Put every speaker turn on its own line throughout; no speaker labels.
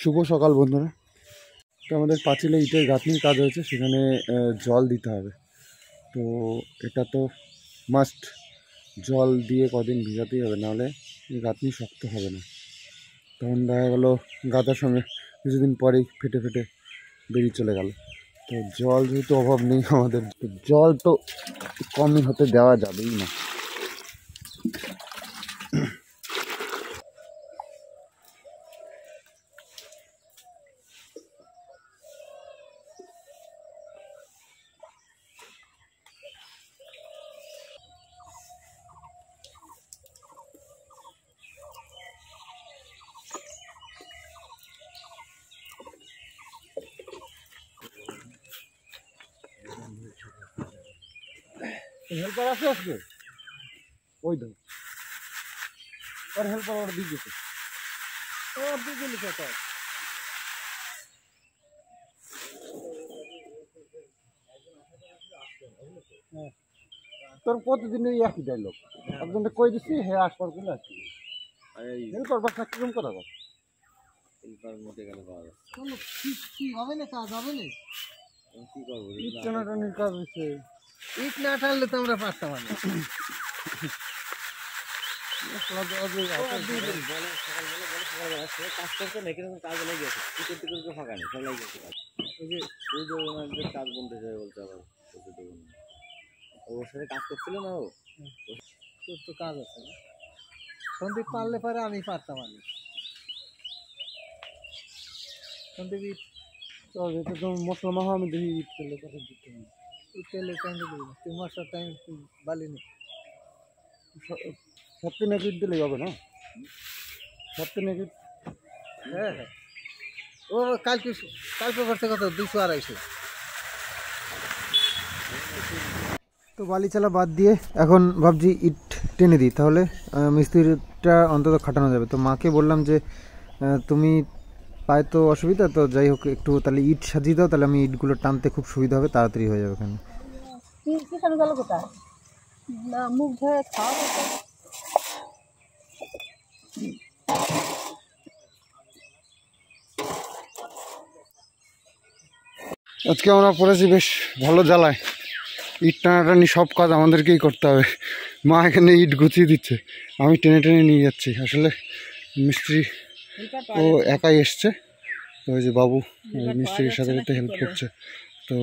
শুভ সকাল বন্ধুরা। তো আমাদের পাঁচিলে ইটের গাঁথনির কাজ হয়েছে, সেখানে জল দিতে হবে। তো এটা তো মাস্ট, জল দিয়ে কদিন ভিজাতেই হবে, নাহলে এই গাঁথনি শক্ত হবে না। তখন দেখা গেলো গাঁথার সঙ্গে কিছুদিন পরেই ফেটে ফেটে বেরিয়ে চলে গেল। তো জল যেহেতু অভাব নেই আমাদের, জল তো কমই হতে দেওয়া যাবেই না। হেল্পার আছে আজকে, ওই দেখো আর হেল্পার ওর দিয়ে দিতে, ওর দিয়ে দিলি কোথাও। হ্যাঁ, তোর প্রতিদিন এই একই ডায়লগ, একজনকে কই দিচ্ছি হ্যাঁ আসবার করলে আসছি। হেল্পার বাস না কিরকম কথা বল, হেল্পার মোটে গেলে পাওয়া যায় কি হবে না, কাজ হবে না, কি করবো, ইট টানাটানির কাজ হচ্ছে। ইট না টানলে তো আমরা পারতাম না। কাজ করছে না, কিরকম কাজ লেগে গেছে, ফাঁকা নেই, সব লেগে গেছে কাজ। ওই যে কাজ বলতে চাই বলছে, আবার ওর সাথে কাজ করছিল না, ও তোর তো কাজ আছে না। সন্দীপ পারলে পারে, আমি পারতাম না। সন্দীপ ইট এটা তো মশলা মাখা, আমি দেখি ইট তেলে কথা দিতে হবে, ইট তেলে টাইম দিবি না তুই, মশলার টাইম বালি নি, সপ্তাহে নাকি ইট দিলেই হবে না, সপ্তাহে নাকি। হ্যাঁ হ্যাঁ, ও কালকে করতে কত 200-250। তো বালি চালা বাদ দিয়ে এখন ভাবছি ইট টেনে দিই, তাহলে মিস্ত্রিটা অন্তত খাটানো যাবে। তো মাকে বললাম যে তুমি পায়ে তো অসুবিধা, তো যাই হোক একটু তাহলে ইট সাজিয়ে দাও, তাহলে আমি ইটগুলো টানতে খুব সুবিধা হবে, তাড়াতাড়ি হয়ে যাবে। এখানে আজকে আমরা পড়েছি বেশ ভালো জ্বালায়, ইট টানাটানি সব কাজ আমাদেরকেই করতে হবে। মা এখানে ইট গুছিয়ে দিচ্ছে, আমি টেনে টেনে নিয়ে যাচ্ছি। আসলে মিস্ত্রি ও একাই এসছে, তো ওই যে বাবু মিস্ত্রির সাথে সাথে হেল্প করছে, তো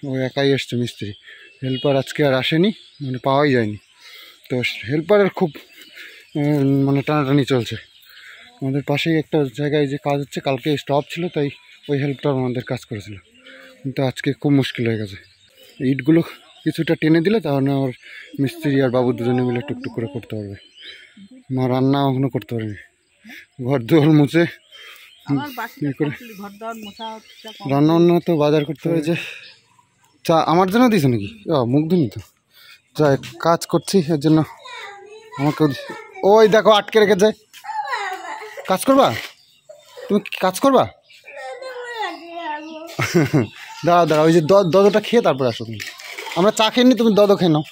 ও একাই এসছে মিস্ত্রি, হেল্পার আজকে আর আসেনি, মানে পাওয়াই যায়নি। তো হেল্পারের খুব মানে টানাটানি চলছে। আমাদের পাশেই একটা জায়গায় যে কাজ হচ্ছে, কালকে স্টপ ছিল, তাই ওই হেল্পটার আমাদের কাজ করেছিল, কিন্তু আজকে খুব মুশকিল হয়ে গেছে। ইটগুলো কিছুটা টেনে দিলে তাহলে আমার মিস্ত্রি আর বাবু দুজনে মিলে টুকটুক করে করতে পারবে। মা রান্না এখনো করতে পারেনি, ঘর দুয়ার মুছে করে রান্না বান্না তো বাজার করতে হয়েছে। চা আমার জন্য দিয়েছে নাকি, মুখ ধুনি তো, যা কাজ করছি এর জন্য আমাকে। ওই দেখো আটকে রেখেছে, কাজ করবা তুমি, কাজ করবা? দাঁড়া দাঁড়া, ওই যে দদটা খেয়ে তারপরে আসো তুমি। আমরা চা খেয়ে নি, তুমি দদ খেয়ে নাও।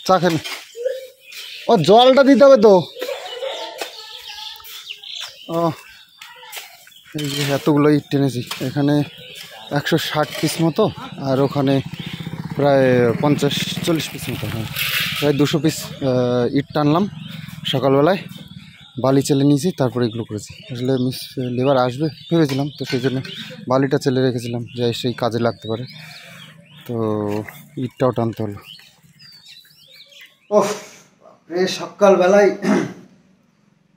চা খেয়ে ও জলটা দিতে হবে তো। ও এই যে এতগুলো ইট টেনেছি, এখানে 160 পিস মতো, আর ওখানে প্রায় 50-40 পিস মতো, হ্যাঁ প্রায় 200 পিস ইট টানলাম সকালবেলায়, বালি চেলে নিয়েছি, তারপরে এগুলো করেছি। আসলে লেবার আসবে ভেবেছিলাম, তো সেই জন্য বালিটা চেলে রেখেছিলাম যে সেই কাজে লাগতে পারে, তো ইটটাও টানতে হলো। ওহ সকালবেলায়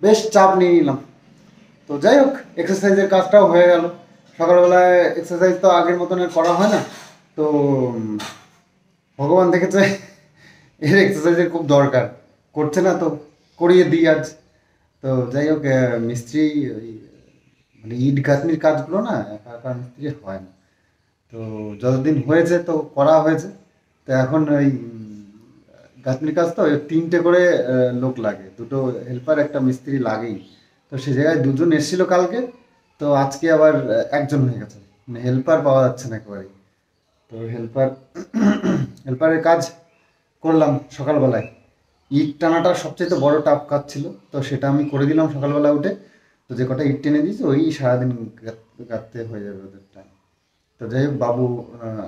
বেশ চাপ নিয়ে নিলাম। তো যাই হোক, এক্সারসাইজের কাজটাও হয়ে গেল। সকালবেলায় এক্সারসাইজ তো আগের মতন করা হয় না, তো ভগবান দেখেছে এর এক্সারসাইজের খুব দরকার, করছে না তো করিয়ে দিই আজ। তো যাই হোক, মিস্ত্রি ওই মানে ইট গাঁথনির কাজগুলো না একা একা মিস্ত্রি হয় না, তো যতদিন হয়েছে তো করা হয়েছে। তো এখন ওই গাঁথনির কাজ তো 3টে করে লোক লাগে, 2টো হেল্পার একটা মিস্ত্রি লাগেই। তো সে জায়গায় 2জন এসেছিল কালকে, তো আজকে আবার 1জন হয়ে গেছে, মানে হেল্পার পাওয়া যাচ্ছে না একেবারেই। তো হেল্পারের কাজ করলাম সকালবেলায়। ইট টানাটা সবচেয়ে বড় টাফ কাজ ছিল, তো সেটা আমি করে দিলাম সকালবেলা উঠে। তো যে কটা ইট টেনে দিয়েছে ওই সারাদিন গাঁথতে হয়ে যাবে ওদের টাইম। তো যাই হোক বাবু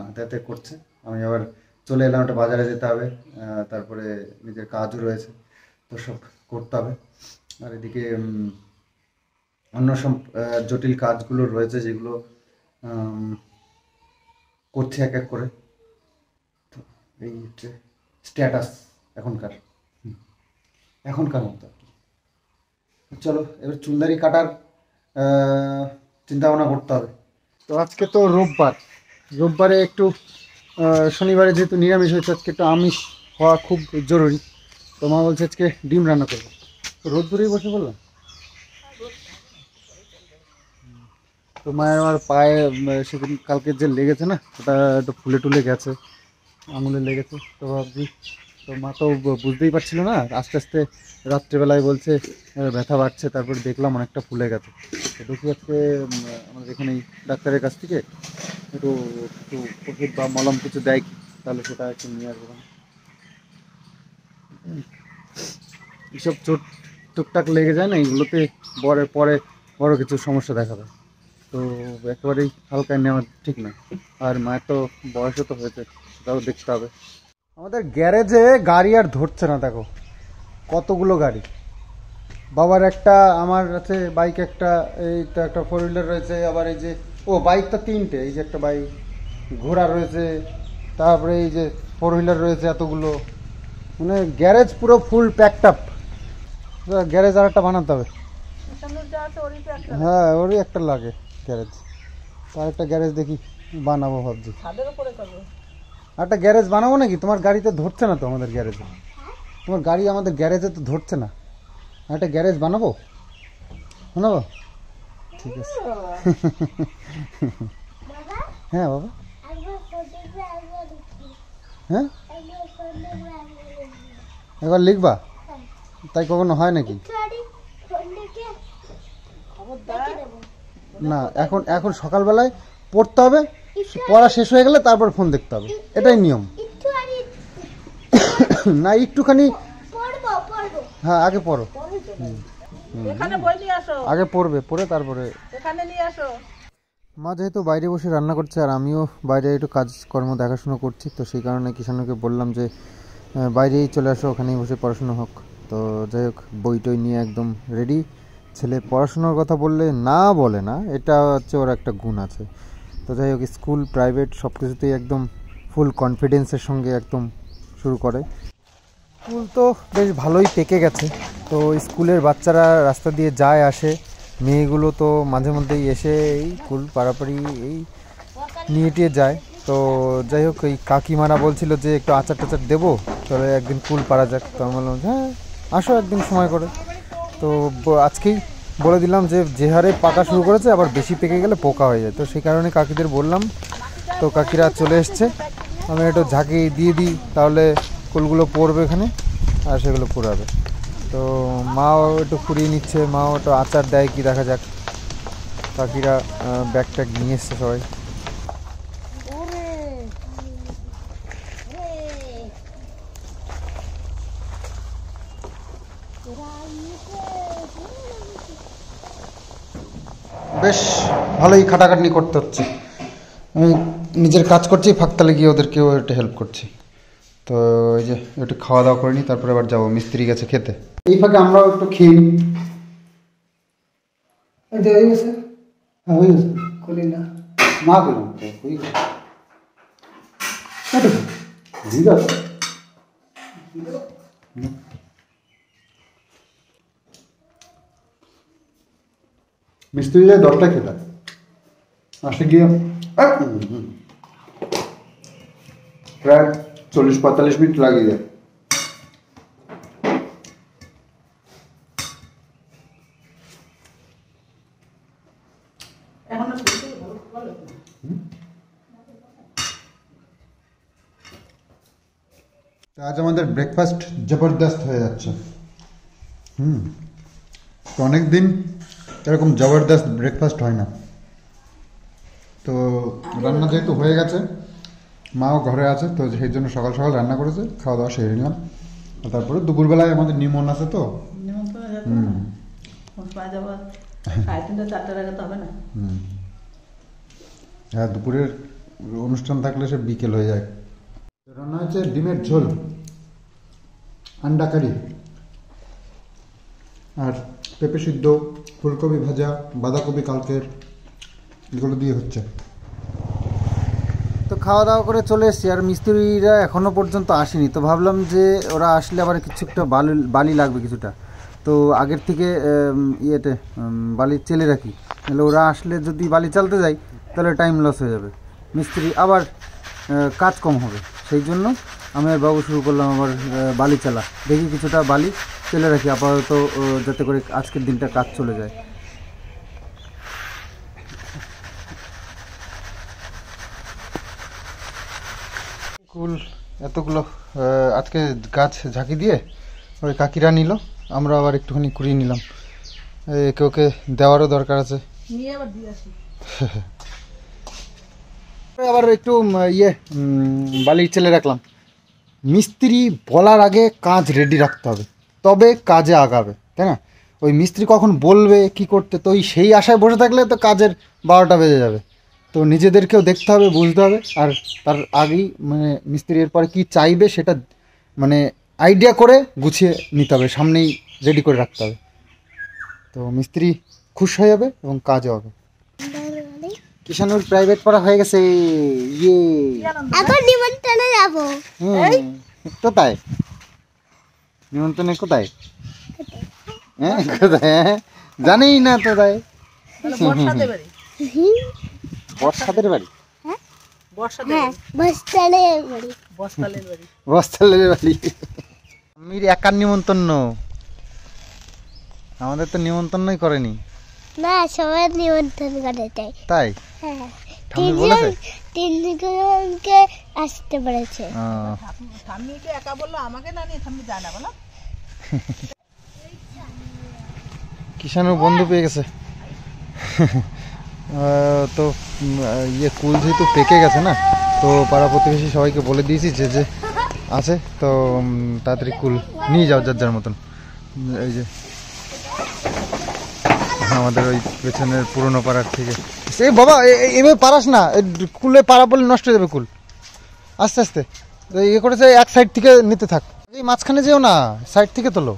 হাতে হাতে করছে, আমি আবার চলে এলাম, একটা বাজারে যেতে হবে, তারপরে নিজের কাজও রয়েছে, তো সব করতে হবে। আর এদিকে অন্য সব জটিল কাজগুলো রয়েছে যেগুলো করছি এক এক করে। তো এই হচ্ছে স্ট্যাটাস এখনকার এখনকার মতো। চলো এবার চুলদারি কাটার চিন্তা ভাবনা করতে হবে। তো আজকে তো রোববারে একটু শনিবারে যেহেতু নিরামিষ হয়েছে, আজকে একটু আমিষ হওয়া খুব জরুরি। তো মা বলছে আজকে ডিম রান্না করবো, তো রোদ্দুরেই বসে বললাম। তো মায়ের আমার পায়ে সেদিন কালকে যে লেগেছে না, ওটা একটু ফুলে টুলে গেছে, আঙুলে লেগেছে। তো ভাবছি, তো মা তো বুঝতেই পারছিল না, আস্তে আস্তে রাত্রেবেলায় বলছে ব্যথা বাড়ছে, তারপরে দেখলাম অনেকটা ফুলে গেছে। তো দেখি আজকে আমাদের এখানে ডাক্তারের কাছ থেকে একটু একটু ওষুধ বা মলম কিছু দেয় কি, তাহলে সেটা একটু নিয়ে আসবো। এইসব চোট টুকটাক লেগে যায় না, এইগুলোতে পরে পরে বড় কিছু সমস্যা দেখা দেয়। তো একেবারেই হালকায় নেওয়া ঠিক না। আর মায়ের তো বয়সও তো হয়েছে, সেটাও দেখতে হবে। আমাদের গ্যারেজে গাড়ি আর ধরছে না, দেখো কতগুলো গাড়ি। বাবার একটা, আমার আছে বাইক একটা, এই তো একটা 4 হুইলার রয়েছে, আবার এই যে বাইকটা 3টে, এই যে একটা বাইক, ঘোড়া রয়েছে, তারপরে এই যে 4 হুইলার রয়েছে এতগুলো, মানে গ্যারেজ পুরো ফুল প্যাকড আপ। গ্যারেজ আর একটা বানাতে হবে। হ্যাঁ, ওরই একটা লাগে গ্যারেজ। তার একটা গ্যারেজ দেখি বানাবো ভাবছি। একটা গ্যারেজ বানাবো নাকি? তোমার গাড়িতে ধরছে না তো আমাদের গ্যারেজে, তোমার গাড়ি আমাদের গ্যারেজে তো ধরছে না। একটা গ্যারেজ বানাবো, ঠিক আছে। হ্যাঁ বাবা, হ্যাঁ একবার লিখবা? তাই কখনো হয় নাকি? না, এখন এখন সকালবেলায় পড়তে হবে, পড়া শেষ হয়ে গেলে তারপর ফোন দেখতে হবে, এটাই নিয়ম। না একটুখানি, হ্যাঁ আগে পড়ো, আগে পড়বে, পড়ে তারপরে। মা যেহেতু বাইরে বসে রান্না করছে আর আমিও বাইরে একটু কাজকর্ম দেখাশুনো করছি, তো সেই কারণে কিষাণুকে বললাম যে বাইরেই চলে আসো, ওখানেই বসে পড়াশুনো হোক। তো যাই হোক, বই টই নিয়ে একদম রেডি। ছেলে পড়াশোনার কথা বললে না বলে না, এটা হচ্ছে ওর একটা গুণ আছে। তো যাই হোক, স্কুল প্রাইভেট সব কিছুতেই একদম ফুল কনফিডেন্সের সঙ্গে একদম শুরু করে। স্কুল তো বেশ ভালোই পেকে গেছে। তো স্কুলের বাচ্চারা রাস্তা দিয়ে যায় আসে, মেয়েগুলো তো মাঝে মধ্যেই এসে এই কুল পাড়াপাড়ি এই নিয়ে টিয়ে যায়। তো যাই হোক, এই কাকিমারা বলছিল যে একটু আচার টাচার দেবো, তাহলে একদিন কুল পাড়া যাক। তো আমি বললাম হ্যাঁ আসো একদিন সময় করে। তো আজকেই বলে দিলাম যে যে হারে পাকা শুরু করেছে, আবার বেশি পেকে গেলে পোকা হয়ে যায়। তো সেই কারণে কাকিদের বললাম, তো কাকিরা চলে এসছে। আমি একটু ঝাঁকি দিয়ে দিই, তাহলে কুলগুলো পড়বে এখানে আর সেগুলো পুরাবে। তো মাও একটু ফুরিয়ে নিচ্ছে, মাও একটু আচার দেয় কি দেখা যাক। কাকিরা ব্যাগ ট্যাগ নিয়ে এসছে সবাই। বেশ ভালোই খাটাখাটনি করতে হচ্ছে, আমি নিজের কাজ করছি, ফাঁকতালে গিয়ে ওদেরকেও একটু হেল্প করছি। তো এই যে একটু খাওয়া দাওয়া করে নিই, তারপরে আবার যাবো, মিস্ত্রি গেছে খেতে। এই ফাঁকে আমরাও একটু খেয়ে নিই। হয়ে গেছে, হ্যাঁ হয়ে গেছে, খুলি না মা করলাম তো হয়ে গেছে। ঠিক আছে, মিস্ত্রি যায় 10টায় খেতে আসে, গিয়ে প্রায় 40-45 মিনিট লাগিয়ে যায়। আজ আমাদের ব্রেকফাস্ট জবরদস্ত হয়ে যাচ্ছে। তো অনেক দিন এরকম জবরদস্ত ব্রেকফাস্ট হয় না। তো রান্না যেহেতু হয়ে গেছে, মাও ঘরে আছে, তো সেই জন্য সকাল সকাল রান্না করেছে, খাওয়া দাওয়া সেরে নিলাম। তারপরে দুপুরবেলায় আমাদের নিমন্ত্রণ আছে, তো হ্যাঁ, দুপুরের অনুষ্ঠান থাকলে সে বিকেল হয়ে যায়। রান্না হয়েছে ডিমের ঝোল, আন্ডা কারি, আর পেঁপে সিদ্ধ, ফুলকপি ভাজা, বাঁধাকপি কালকের, এগুলো দিয়ে হচ্ছে। তো খাওয়া দাওয়া করে চলে এসেছি, আর মিস্ত্রিরা এখনও পর্যন্ত আসেনি। তো ভাবলাম যে ওরা আসলে আবার কিছু একটা বালি লাগবে কিছুটা, তো আগের থেকে ইয়েতে বালি চেলে রাখি, তাহলে ওরা আসলে যদি বালি চালতে যাই তাহলে টাইম লস হয়ে যাবে, মিস্ত্রি আবার কাজ কম হবে। সেই জন্য আমি আর বাবু শুরু করলাম আবার বালি চালা। দেখি কিছুটা বালি চেলে রাখি আপাতত, যাতে করে আজকের দিনটা কাজ চলে যায়। কুল এতগুলো আজকে গাছ ঝাঁকি দিয়ে ওই কাকিরা নিল, আমরা আবার একটুখানি কুড়িয়ে নিলাম, একে ওকে দেওয়ারও দরকার আছে। আবার একটু বালি চেলে রাখলাম। মিস্ত্রি বলার আগে কাজ রেডি রাখতে হবে, তবে কাজে আগাবে, তাই না? ওই মিস্ত্রি কখন বলবে কি করতে, তো সেই আশায় বসে থাকলে তো কাজের 12টা বেজে যাবে। তো নিজেদেরকেও দেখতে হবে, বুঝতে হবে, আর তার আগেই মানে মিস্ত্রি এরপরে কী চাইবে সেটা মানে আইডিয়া করে গুছিয়ে নিতে হবে, সামনেই রেডি করে রাখতে হবে। তো মিস্ত্রি খুশ হয়ে যাবে এবং কাজও হবে। কিষানুর প্রাইভেট পড়া হয়ে গেছে, ইয়ে
এখন নিমন্ত্রণে যাব।
কোথায় নিমন্ত্রণে? কোথায়? হ্যাঁ কোথায় জানি না তো, তাই বর্ষাদের বাড়ি, বস্তালের বাড়ি। আমির একার নিমন্ত্রণ, আমাদের তো নিমন্ত্রণই করেনি।
না, সবাই নিমন্ত্রণ করে তাই।
তাই?
হ্যাঁ,
তিনজনকে
আসতে পেরেছে।
ঠাম্মিকে একা বললো, আমাকে না নিয়ে ঠাম্মি যায় না বলো।
কিষানুর বন্ধু পেয়ে গেছে। তো কুল যেহেতু পেকে গেছে না, তো পাড়া প্রতিবেশী সবাইকে বলে দিয়েছি যে যে আছে তো তাড়াতাড়ি কুল নিয়ে যাও যার যার মতন। এই যে আমাদের ওই পেছনের পুরনো পাড়ার থেকে। এই বাবা এভাবে পারাস না, কুলে পাড়া বলে নষ্ট হয়ে যাবে কুল। আস্তে আস্তে ইয়ে করেছে, এক সাইড থেকে নিতে থাক, এই মাঝখানে যেও না, সাইড থেকে তোলো।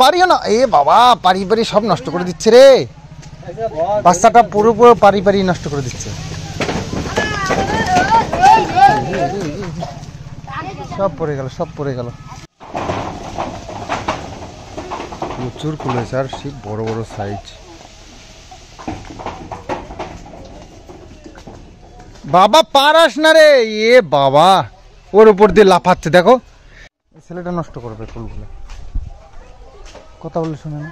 পারিও না, এ বাবা পারি পারি সব নষ্ট করে দিচ্ছে রে, বাচ্চাটা পুরো পুরো পারি পারি নষ্ট করে দিচ্ছে, সব পড়ে গেল, সব পড়ে গেল। প্রচুর কুল হয়েছে, আর সেই বড় বড় সাইজ। বাবা পারাস না রে, এ বাবা ওর উপর দিয়ে লাফাচ্ছে, দেখো ছেলেটা নষ্ট করবে ফুলগুলো। কথা বলে শুনে না।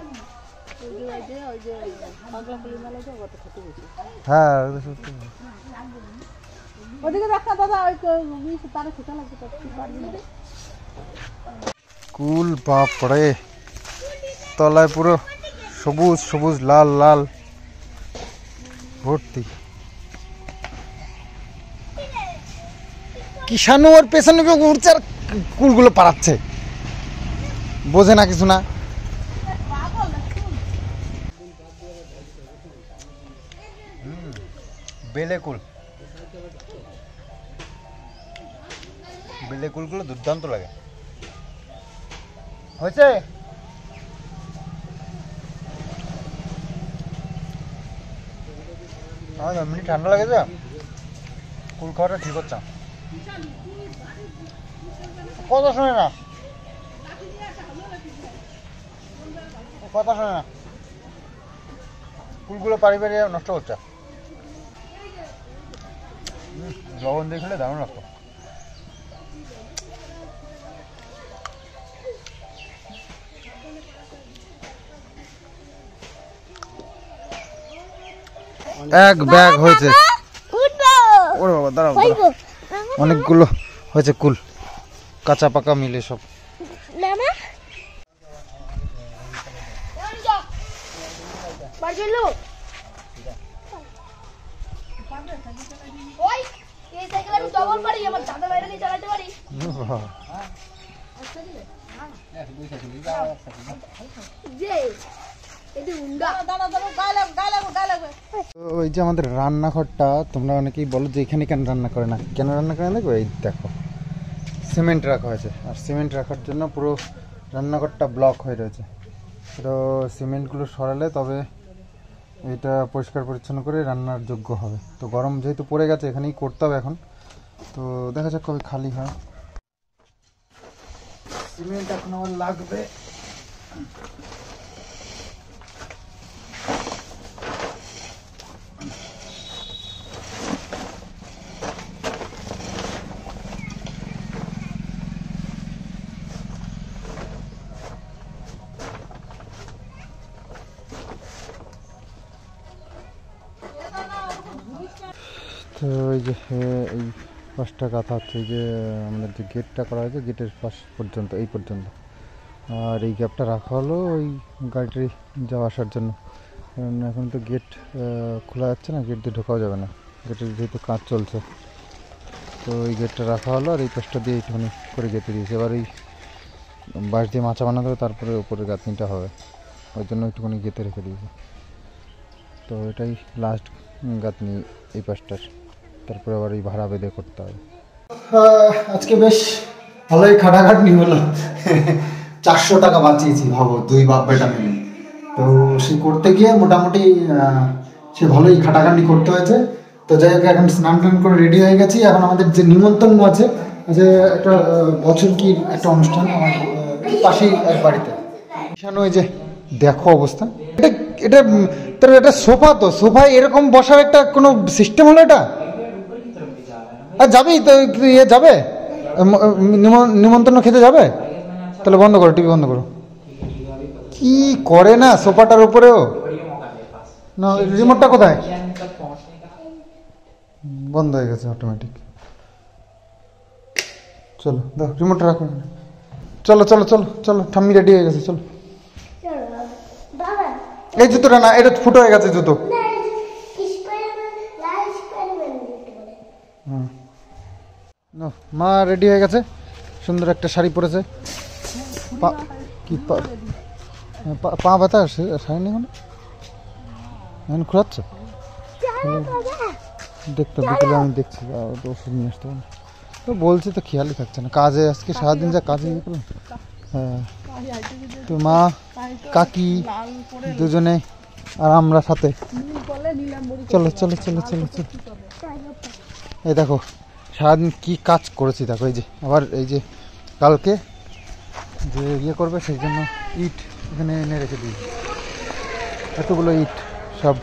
হ্যাঁ কুল বাপরে, তলায় পুরো সবুজ সবুজ লাল লাল ভর্তি। কিষানু ওর পেছনে উঠছে আর কুলগুলো পাড়াচ্ছে, বোঝে না কিছু না। বেলে কুল, বেলে কুলগুলো দুর্দান্ত লাগে। হয়েছে আমার এমনি ঠান্ডা লাগে যে কুল খাওয়াটা ঠিক হচ্ছে। কথা শোনে না, কথা শোনে না, কুলগুলো পারি পারি নষ্ট করছে। লবণ দিয়ে খেলে দারুণ লাগতো। এক ব্যাগ হয়েছে, ওরে বাবা দাঁড়াও, অনেকগুলো হয়েছে কুল, কাঁচা পাকা মিলে সব। তো ওই যে আমাদের রান্নাঘরটা, তোমরা অনেকেই বলো যে এখানে কেন রান্না করে না, কেন রান্না করে না দেখো, এই দেখো সিমেন্ট রাখা হয়েছে, আর সিমেন্ট রাখার জন্য পুরো রান্নাঘরটা ব্লক হয়ে রয়েছে। তো সিমেন্টগুলো সরালে তবে এটা পরিষ্কার পরিচ্ছন্ন করে রান্নার যোগ্য হবে। তো গরম যেহেতু পড়ে গেছে, এখানেই করতে হবে এখন। তো দেখা যাক কবে খালি হয়। সিমেন্ট এখন আমার লাগবে। তো এই যে এই পাশটা কাঁথা হচ্ছে, এই যে আমাদের যে গেটটা করা হয়েছে, গেটের পাশ পর্যন্ত, এই পর্যন্ত। আর এই গ্যাপটা রাখা হলো ওই গাড়ি যাওয়া আসার জন্য, কারণ এখন তো গেট খোলা যাচ্ছে না, গেট দিয়ে ঢোকাও যাবে না, গেটের যেহেতু কাজ চলছে। তো এই গেটটা রাখা হলো, আর এই পাশটা দিয়ে একটুখানি করে গেঁথে দিয়েছে। এবার এই বাঁশ দিয়ে মাচা বানাতে হবে, তারপরে উপরে গাঁথনিটা হবে, ওই জন্য একটুখানি গেঁথে রেখে দিয়েছে। তো এটাই লাস্ট গাঁথনি এই পাশটার, তারপরে আবার এই ভাড়া বেঁধে করতে হবে। আজকে বেশ ভালোই খাটাখাটনি হলো। 400 টাকা বাঁচিয়েছি, ভাবো, 2 বাপ বেটা মিলে। তো সে করতে গিয়ে মোটামুটি সে ভালোই খাটাখাটনি করতে হয়েছে। তো যাই হোক, এখন স্নান টান করে রেডি হয়ে গেছি। এখন আমাদের যে নিমন্ত্রণ আছে, যে একটা বছর কি একটা অনুষ্ঠান আমার পাশেই এক বাড়িতে। ওই যে দেখো অবস্থা, এটা এটা তোর এটা সোফা, তো সোফায় এরকম বসার একটা কোনো সিস্টেম হলো এটা? আর যাবি তো, ইয়ে যাবে নিমন্ত্রণ খেতে যাবে? তাহলে বন্ধ করো, টিভি বন্ধ করো। কি করে না সোফাটার উপরেও না, রিমোটটা কোথায়? বন্ধ হয়ে গেছে অটোমেটিক। চলো দাও, রিমোটটা রাখো। চলো চলো চলো চলো, ঠাম্মি রেডি হয়ে গেছে, চলো। এই জুতোটা না, এটা ফুটো হয়ে গেছে জুতো। মা রেডি হয়ে গেছে, সুন্দর একটা শাড়ি পরেছে। কি পা ব্যথা, শাড়ি নেই এখন খোলাচ্ছে। দেখতে বিকেলে আমি দেখছি, তো ওষুধ নিয়ে আসতে পারি। তো বলছি তো খেয়ালই থাকছে না, কাজে আজকে সারাদিন যা কাজে ইয়ে করলাম। হ্যাঁ, তো মা কাকি দুজনে আর আমরা সাথে। চলো চলো চলো চলো চলো। এই দেখো সারাদিন কি কাজ করেছি দেখো। এই যে আবার এই যে কালকে যে ইয়ে করবে, সেই জন্য ইট এখানে এনে রেখে দিয়েছি, এতগুলো ইট সব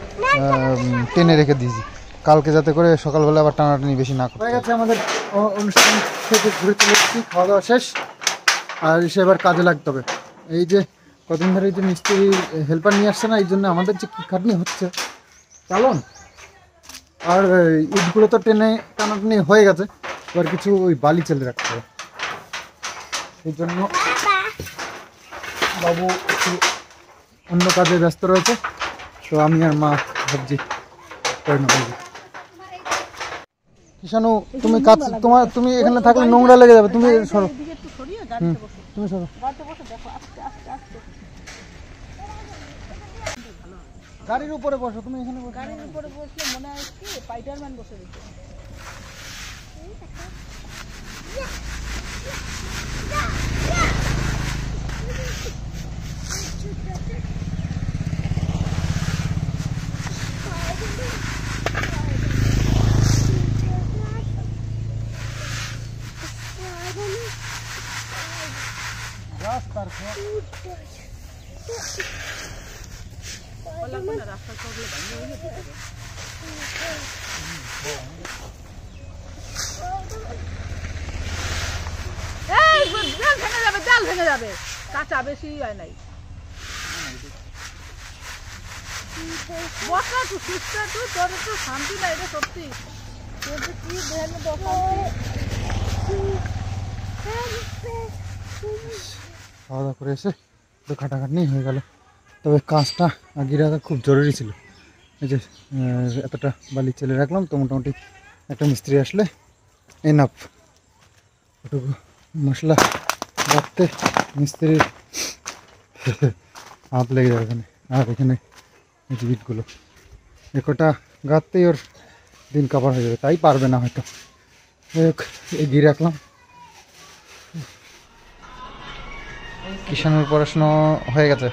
টেনে রেখে দিয়েছি কালকে, যাতে করে সকালবেলা আবার টানাটানি বেশি না করতে। হয়ে গেছে আমাদের অনুষ্ঠান থেকে ঘুরে চলে এসেছি, খাওয়া দাওয়া শেষ। আর এসে এবার কাজে লাগতে হবে। এই যে কদিন ধরে এই যে মিস্ত্রি হেল্পার নিয়ে আসছে না, এই জন্য আমাদের যে কী খাটনি হচ্ছে চালন। আর ইটগুলো তো টেনে টানাটানি হয়ে গেছে, এবার কিছু ওই বালি চেলে রাখতে হবে। এই জন্য বাবু একটু অন্য কাজে ব্যস্ত রয়েছে, তো আমি আর মা ভাবছি করে নেবো। কিষানু, তুমি কাজ তুমি এখানে থাকলে নোংরা লেগে যাবে, তুমি সরো। তুমি সরো। গাড়ির উপরে বসো, তুমি এখানে বসো।
গাড়ির উপরে বসলে মনে হয় কি স্পাইডারম্যান বসে রয়েছে।
রাস্তার
রাস্তা চললে ভেঙে যাবে, জাল ভেঙে যাবে, কাঁচা বেশি হয় নাই। বসা তুই সুস্থ, তুই তোর একটু শান্তি নাই রে, সত্যি তোর যে কি দেহের মধ্যে
খাওয়া দাওয়া করে এসে তো খাটাখাটনি হয়ে গেল। তবে কাজটা আগে রাখা খুব জরুরি ছিল। এই যে এতটা বালি চেলে রাখলাম, তো মোটামুটি একটা মিস্ত্রি আসলে এনাফ। ওটুকু মশলা রাখতে মিস্ত্রির হাত লেগে যাবে এখানে। আর এখানে এই যে ইটগুলো একটা গাঁথতেই ওর দিন কাবার হয়ে যাবে, তাই পারবে না হয়তো। যাই হোক এগিয়ে রাখলাম। কিষাণুর পড়াশুনো হয়ে গেছে,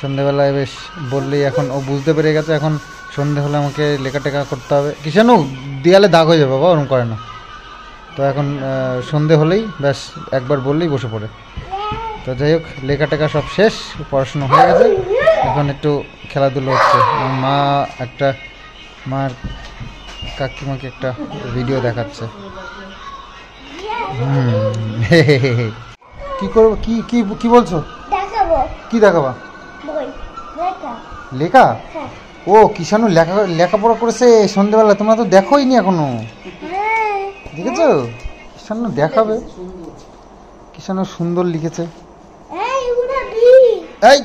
সন্ধেবেলায় বেশ বললেই এখন ও বুঝতে পেরে গেছে। এখন সন্ধে হলে আমাকে লেখা টেকা করতে হবে। কিষাণু দেয়ালে দাগ হয়ে যাবে বাবা, ওরকম করে না। তো এখন সন্ধে হলেই ব্যাস একবার বললেই বসে পড়ে। তো যাই হোক লেখা টেকা সব শেষ, পড়াশুনো হয়ে গেছে, এখন একটু খেলাধুলো হচ্ছে। মার কাকিমাকে একটা ভিডিও দেখাচ্ছে। কি করবো, কি কি কি বলছো?
দেখাবো।
কি দেখাবা?
বই লেখা।
লেখা?
হ্যাঁ।
ও কিষাণু লেখাপড়া করেছে সন্ধ্যেবেলা, তোমরা তো দেখোইনি এখনো।
হ্যাঁ।
দেখেছো? কিষাণু দেখাবে। কিষাণু সুন্দর লিখেছে।
এই ওটা বি।
এই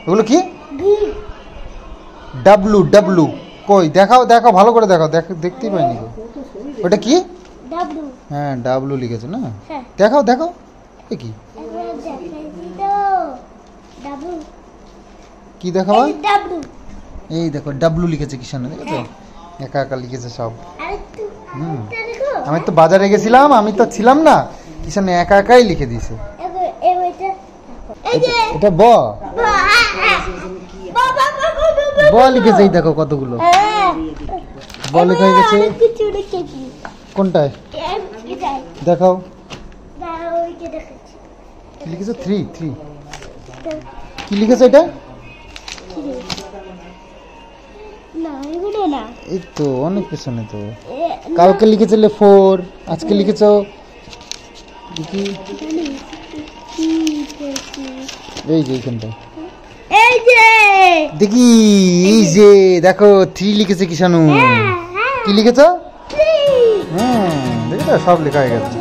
ওগুলো কি?
বি।
ডাব্লু ডাব্লু কই দেখাও, দেখাও ভালো করে দেখাও, দেখতেই পাইনি গো। ওটা কি?
ডাব্লু।
হ্যাঁ ডাব্লু লিখেছে না?
হ্যাঁ।
দেখাও দেখাও। এ কি?
একবার দেখাইছি তো। ডাব্লু।
কি দেখাও?
এই ডাব্লু।
এই দেখো ডাব্লু লিখেছে কিষাণু, দেখেছো? একা একা লিখেছে সব।
আরেকটু
হুম।
দেখো।
আমি তো বাজারে গেছিলাম, আমি তো ছিলাম না। কিষাণু একা একাই লিখে দিয়েছে।
এই বইটা এই যে
এটা ব লিখেছে, এই দেখো কতগুলো ব লেখা হয়ে গেছে।
কিছু লিখেছি।
কোনটায়
এটাই।
দেখাও
দাঁড়াও ওইটা দেখাচ্ছি।
কি লিখেছে? 3 কি লিখেছে এটা?
না এগুলো না।
এই তো অনেক পেছনে তো। কালকে লিখেছিলে 4, আজকে লিখেছো কি? এই যে এইখানটা
এই যে
দেখি, এই যে দেখো 3 লিখেছে কিষাণু। কি লিখেছো? হ্যাঁ দেখেছো সব লেখা হয়ে গেছে।